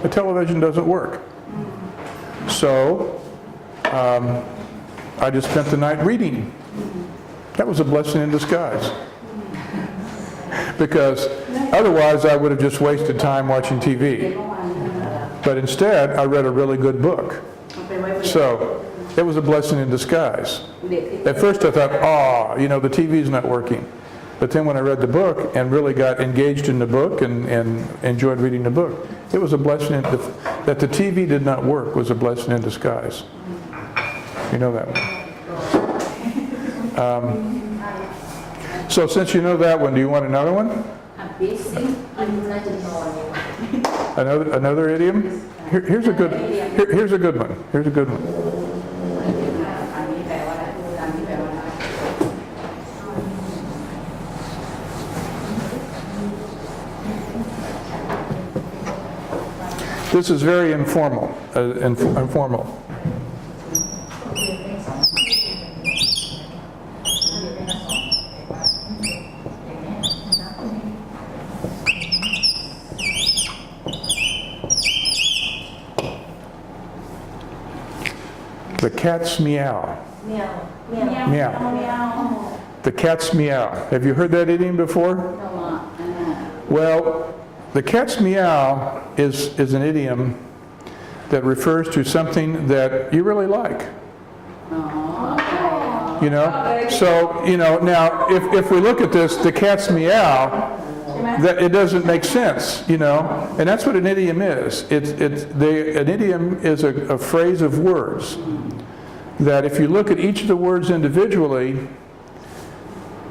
the television doesn't work. So I just spent the night reading. That was a blessing in disguise. Because otherwise I would have just wasted time watching TV. But instead, I read a really good book. So it was a blessing in disguise. At first I thought, the TV's not working. But then when I read the book and really got engaged in the book and enjoyed reading the book, it was a blessing that the TV did not work was a blessing in disguise. You know that one. So since you know that one, do you want another one? Another idiom? Here's a good one. Here's a good one. This is very informal. The cat's meow. Meow. Meow. The cat's meow. Have you heard that idiom before? Well, the cat's meow is an idiom that refers to something that you really like. You know? So, now if we look at this, the cat's meow, that it doesn't make sense, and that's what an idiom is. An idiom is a phrase of words that if you look at each of the words individually,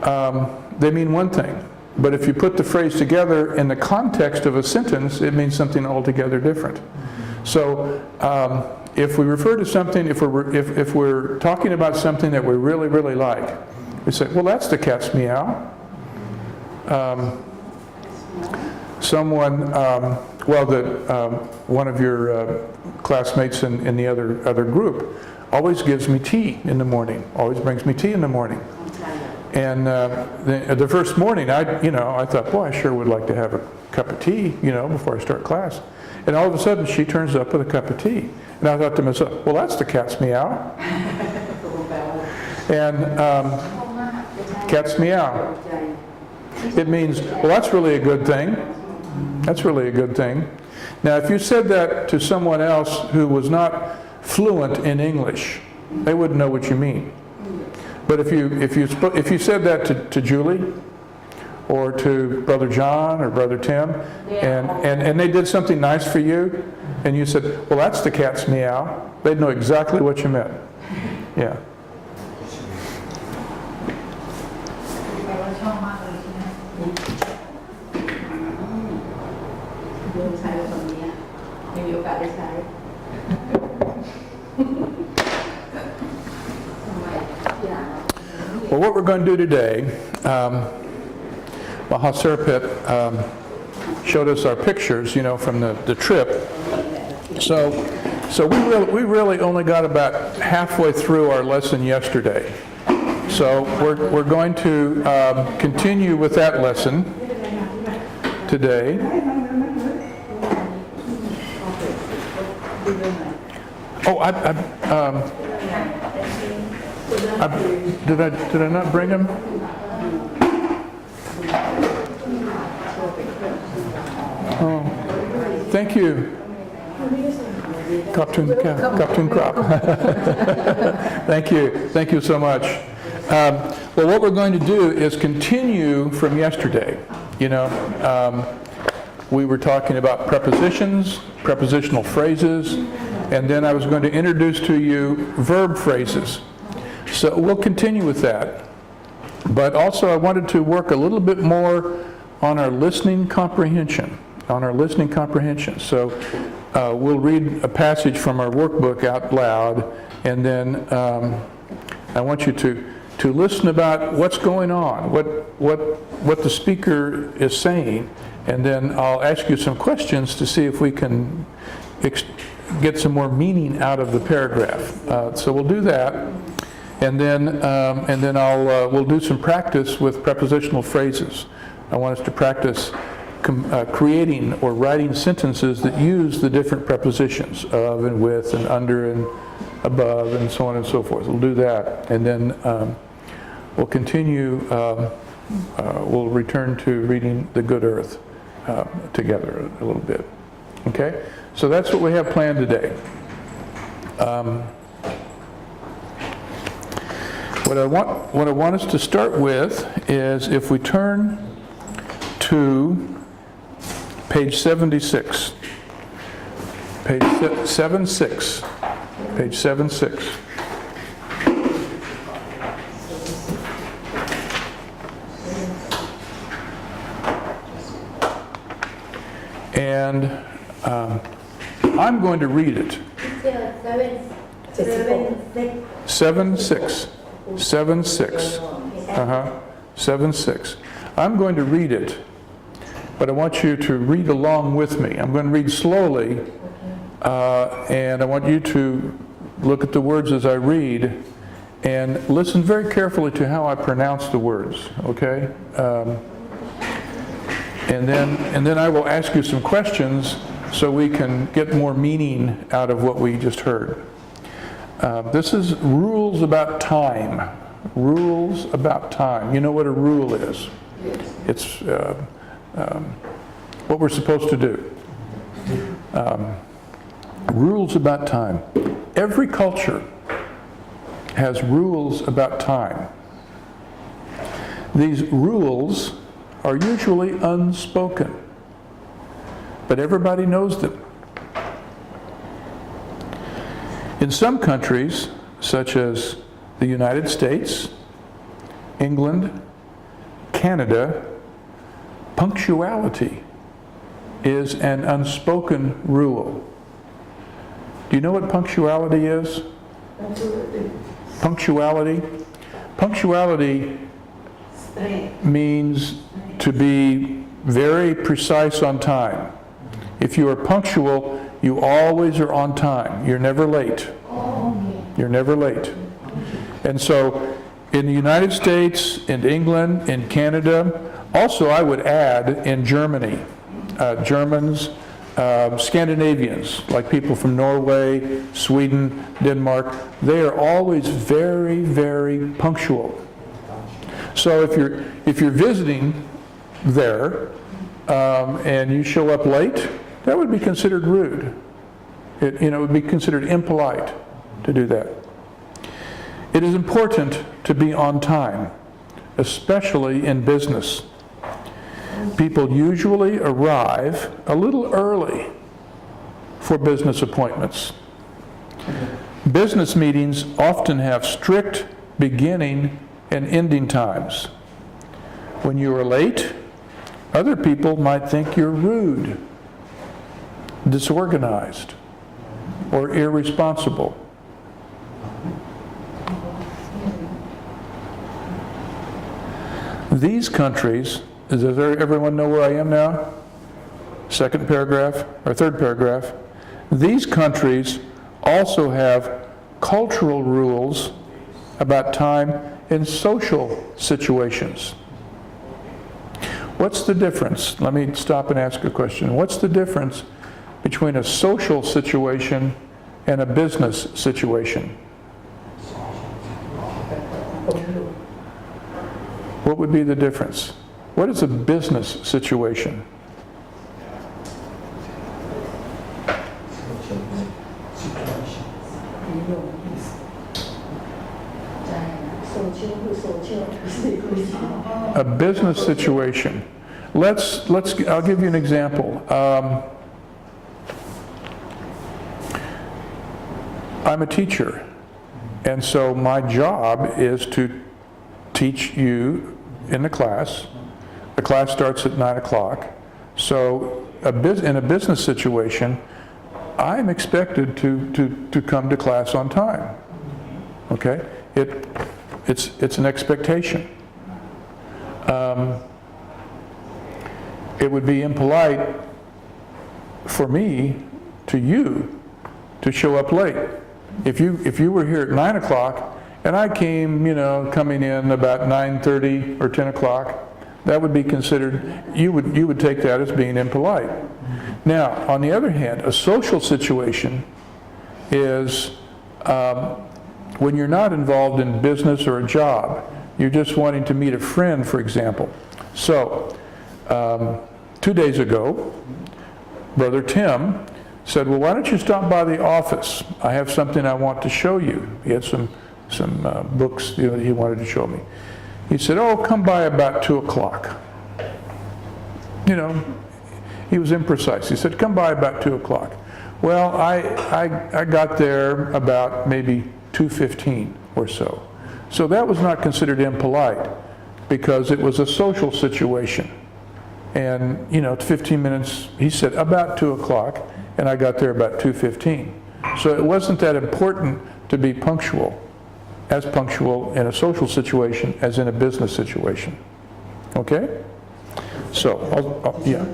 they mean one thing. But if you put the phrase together in the context of a sentence, it means something altogether different. So if we refer to something, if we're talking about something that we really, really like, we say, well, that's the cat's meow. One of your classmates in the other group always gives me tea in the morning, always brings me tea in the morning. And the first morning, I thought, boy, I sure would like to have a cup of tea, before I start class. And all of a sudden, she turns up with a cup of tea. And I thought to myself, well, that's the cat's meow. And cat's meow. It means, well, that's really a good thing. That's really a good thing. Now, if you said that to someone else who was not fluent in English, they wouldn't know what you mean. But if you said that to Julie or to Brother John or Brother Tim, and they did something nice for you, and you said, well, that's the cat's meow, they'd know exactly what you meant. Yeah. Well, what we're going to do today, suraphet showed us our pictures, from the trip. So we really only got about halfway through our lesson yesterday. So we're going to continue with that lesson today. Did I not bring him? Oh, thank you, Captain Crop. Thank you so much. Well, what we're going to do is continue from yesterday. We were talking about prepositions, prepositional phrases, and then I was going to introduce to you verb phrases. So we'll continue with that. But also I wanted to work a little bit more on our listening comprehension. So we'll read a passage from our workbook out loud, and then I want you to listen about what's going on, what the speaker is saying, and then I'll ask you some questions to see if we can get some more meaning out of the paragraph. So we'll do that. And then we'll do some practice with prepositional phrases. I want us to practice creating or writing sentences that use the different prepositions of and with and under and above and so on and so forth. We'll do that, and then we'll continue, we'll return to reading The Good Earth together a little bit. Okay? So that's what we have planned today. What I want us to start with is if we turn to page 76. Page 76. Page 76. And I'm going to read it. 7-6. 7-6. 7-6. I'm going to read it, but I want you to read along with me. I'm going to read slowly, and I want you to look at the words as I read and listen very carefully to how I pronounce the words, okay? And then I will ask you some questions so we can get more meaning out of what we just heard. This is rules about time. Rules about time. You know what a rule is? It's what we're supposed to do. Rules about time. Every culture has rules about time. These rules are usually unspoken, but everybody knows them. In some countries, such as the United States, England, Canada, punctuality is an unspoken rule. Do you know what punctuality is? Punctuality? Punctuality means to be very precise on time. If you are punctual, you always are on time. You're never late. You're never late. And so in the United States, in England, in Canada, also I would add in Germany, Germans, Scandinavians, like people from Norway, Sweden, Denmark, they are always very, very punctual. So if you're visiting there and you show up late, that would be considered rude. It would be considered impolite to do that. It is important to be on time, especially in business. People usually arrive a little early for business appointments. Business meetings often have strict beginning and ending times. When you are late, other people might think you're rude, disorganized, or irresponsible. These countries, does everyone know where I am now? Second paragraph, or third paragraph. These countries also have cultural rules about time in social situations. What's the difference? Let me stop and ask a question. What's the difference between a social situation and a business situation? What would be the difference? What is a business situation? A business situation. I'll give you an example. I'm a teacher, and so my job is to teach you in the class. The class starts at 9 o'clock. So in a business situation, I'm expected to come to class on time. Okay? It's an expectation. It would be impolite for me to you to show up late. If you were here at 9 o'clock and I came, coming in about 9:30 or 10 o'clock, That would be considered, you would take that as being impolite. Now, on the other hand, a social situation is when you're not involved in business or a job, you're just wanting to meet a friend, for example. So, 2 days ago, Brother Tim said, well, why don't you stop by the office? I have something I want to show you. He had some books he wanted to show me. He said, oh, come by about 2 o'clock. He was imprecise. He said, come by about 2 o'clock. Well, I got there about maybe 2:15 or so. So that was not considered impolite because it was a social situation. And, 15 minutes, he said about 2 o'clock, and I got there about 2:15. So it wasn't that important to be as punctual in a social situation as in a business situation. Okay? So, yeah.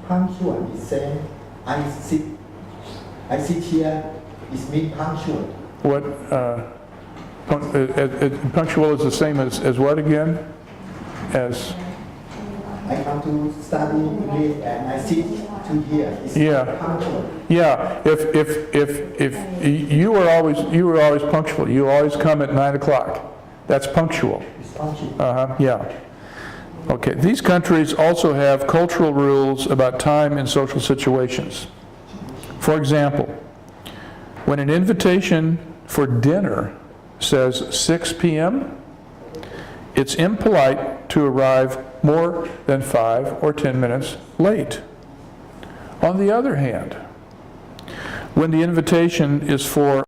Punctual is saying, I sit here, is mean punctual. What, punctual is the same as what again? As? I come to study English and I sit to here. It's punctual. Yeah. If you were always punctual. You always come at 9 o'clock. That's punctual. It's punctual. Yeah. Okay. These countries also have cultural rules about time in social situations. For example, when an invitation for dinner says 6 p.m., it's impolite to arrive more than 5 or 10 minutes late. On the other hand, when the invitation is for